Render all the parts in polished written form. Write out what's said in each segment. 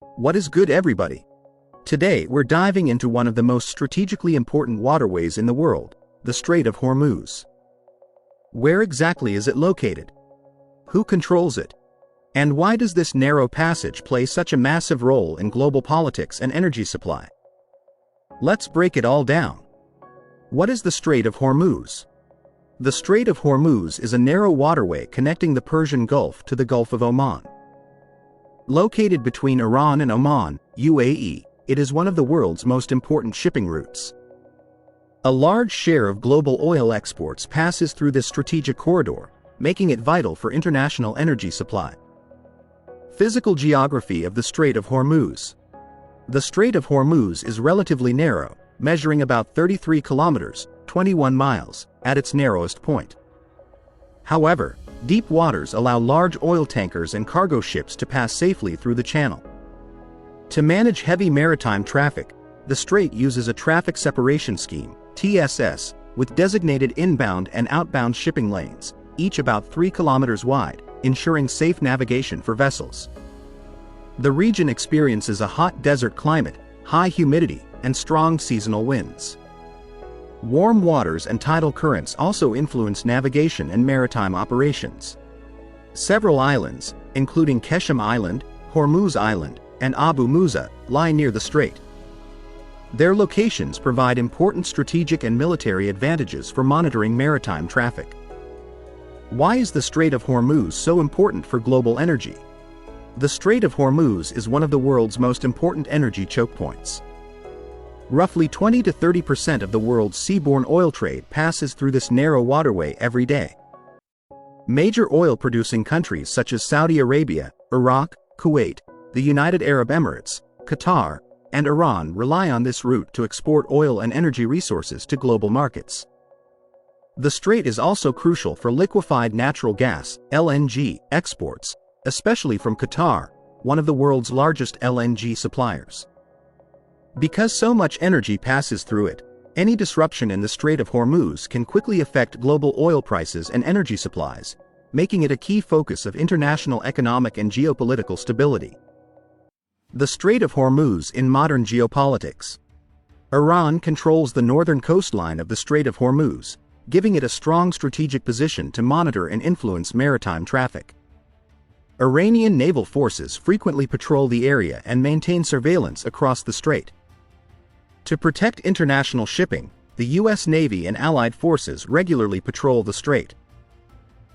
What is good, everybody? Today we're diving into one of the most strategically important waterways in the world, the Strait of Hormuz. Where exactly is it located? Who controls it? And why does this narrow passage play such a massive role in global politics and energy supply? Let's break it all down. What is the Strait of Hormuz? The Strait of Hormuz is a narrow waterway connecting the Persian Gulf to the Gulf of Oman. Located between Iran and Oman, UAE, it is one of the world's most important shipping routes. A large share of global oil exports passes through this strategic corridor, making it vital for international energy supply. Physical geography of the Strait of Hormuz. The Strait of Hormuz is relatively narrow, measuring about 33 kilometers, 21 miles, at its narrowest point. However, deep waters allow large oil tankers and cargo ships to pass safely through the channel. To manage heavy maritime traffic, the strait uses a traffic separation scheme, TSS, with designated inbound and outbound shipping lanes, each about 3 kilometers wide, ensuring safe navigation for vessels. The region experiences a hot desert climate, high humidity, and strong seasonal winds. Warm waters and tidal currents also influence navigation and maritime operations. Several islands, including Keshem Island, Hormuz Island, and Abu Musa, lie near the strait. Their locations provide important strategic and military advantages for monitoring maritime traffic. Why is the Strait of Hormuz so important for global energy? The Strait of Hormuz is one of the world's most important energy choke points. Roughly 20 to 30% of the world's seaborne oil trade passes through this narrow waterway every day. Major oil-producing countries such as Saudi Arabia, Iraq, Kuwait, the United Arab Emirates, Qatar, and Iran rely on this route to export oil and energy resources to global markets. The strait is also crucial for liquefied natural gas, LNG, exports, especially from Qatar, one of the world's largest LNG suppliers. Because so much energy passes through it, any disruption in the Strait of Hormuz can quickly affect global oil prices and energy supplies, making it a key focus of international economic and geopolitical stability. The Strait of Hormuz in modern geopolitics. Iran controls the northern coastline of the Strait of Hormuz, giving it a strong strategic position to monitor and influence maritime traffic. Iranian naval forces frequently patrol the area and maintain surveillance across the strait. To protect international shipping, the U.S. Navy and allied forces regularly patrol the strait.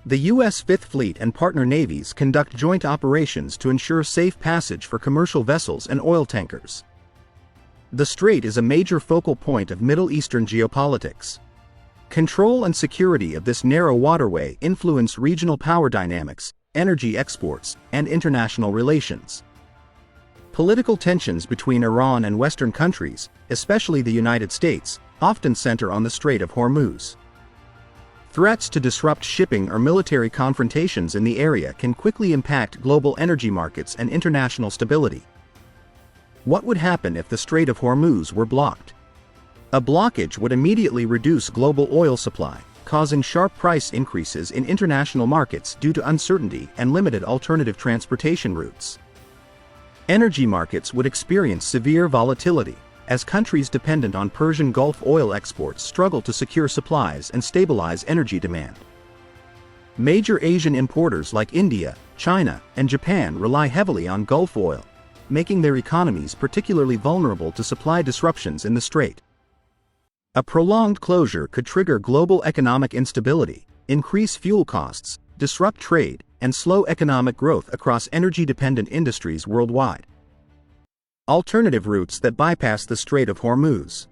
The U.S. Fifth Fleet and partner navies conduct joint operations to ensure safe passage for commercial vessels and oil tankers. The strait is a major focal point of Middle Eastern geopolitics. Control and security of this narrow waterway influence regional power dynamics, energy exports, and international relations. Political tensions between Iran and Western countries, especially the United States, often center on the Strait of Hormuz. Threats to disrupt shipping or military confrontations in the area can quickly impact global energy markets and international stability. What would happen if the Strait of Hormuz were blocked? A blockage would immediately reduce global oil supply, causing sharp price increases in international markets due to uncertainty and limited alternative transportation routes. Energy markets would experience severe volatility, as countries dependent on Persian Gulf oil exports struggle to secure supplies and stabilize energy demand. Major Asian importers like India, China, and Japan rely heavily on Gulf oil, making their economies particularly vulnerable to supply disruptions in the strait. A prolonged closure could trigger global economic instability, increase fuel costs, disrupt trade, and slow economic growth across energy-dependent industries worldwide. Alternative routes that bypass the Strait of Hormuz.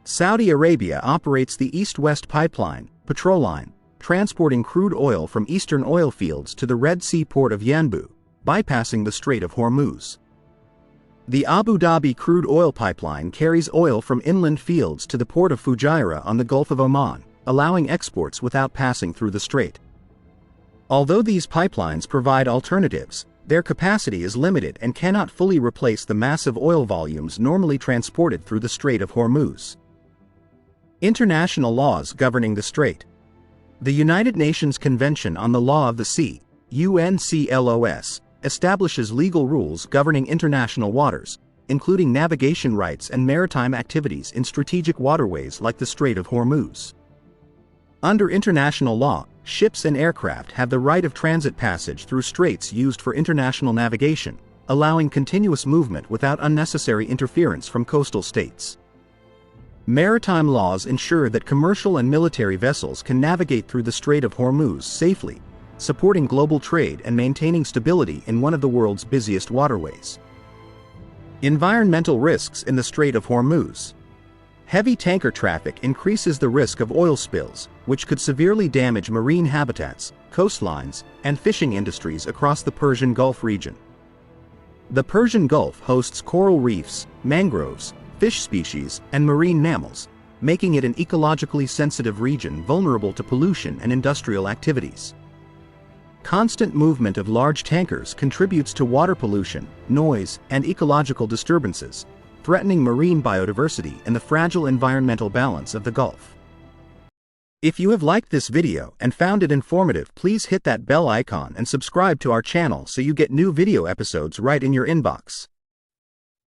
Saudi Arabia operates the East-West Pipeline, Petroline, transporting crude oil from eastern oil fields to the Red Sea port of Yanbu, bypassing the Strait of Hormuz. The Abu Dhabi crude oil pipeline carries oil from inland fields to the port of Fujairah on the Gulf of Oman, allowing exports without passing through the strait. Although these pipelines provide alternatives, their capacity is limited and cannot fully replace the massive oil volumes normally transported through the Strait of Hormuz. International laws governing the strait. The United Nations Convention on the Law of the Sea, UNCLOS, establishes legal rules governing international waters, including navigation rights and maritime activities in strategic waterways like the Strait of Hormuz. Under international law, ships and aircraft have the right of transit passage through straits used for international navigation, allowing continuous movement without unnecessary interference from coastal states. Maritime laws ensure that commercial and military vessels can navigate through the Strait of Hormuz safely, supporting global trade and maintaining stability in one of the world's busiest waterways. Environmental risks in the Strait of Hormuz. Heavy tanker traffic increases the risk of oil spills, which could severely damage marine habitats, coastlines, and fishing industries across the Persian Gulf region. The Persian Gulf hosts coral reefs, mangroves, fish species, and marine mammals, making it an ecologically sensitive region vulnerable to pollution and industrial activities. Constant movement of large tankers contributes to water pollution, noise, and ecological disturbances, threatening marine biodiversity and the fragile environmental balance of the Gulf. If you have liked this video and found it informative, please hit that bell icon and subscribe to our channel so you get new video episodes right in your inbox.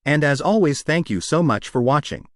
And as always, thank you so much for watching.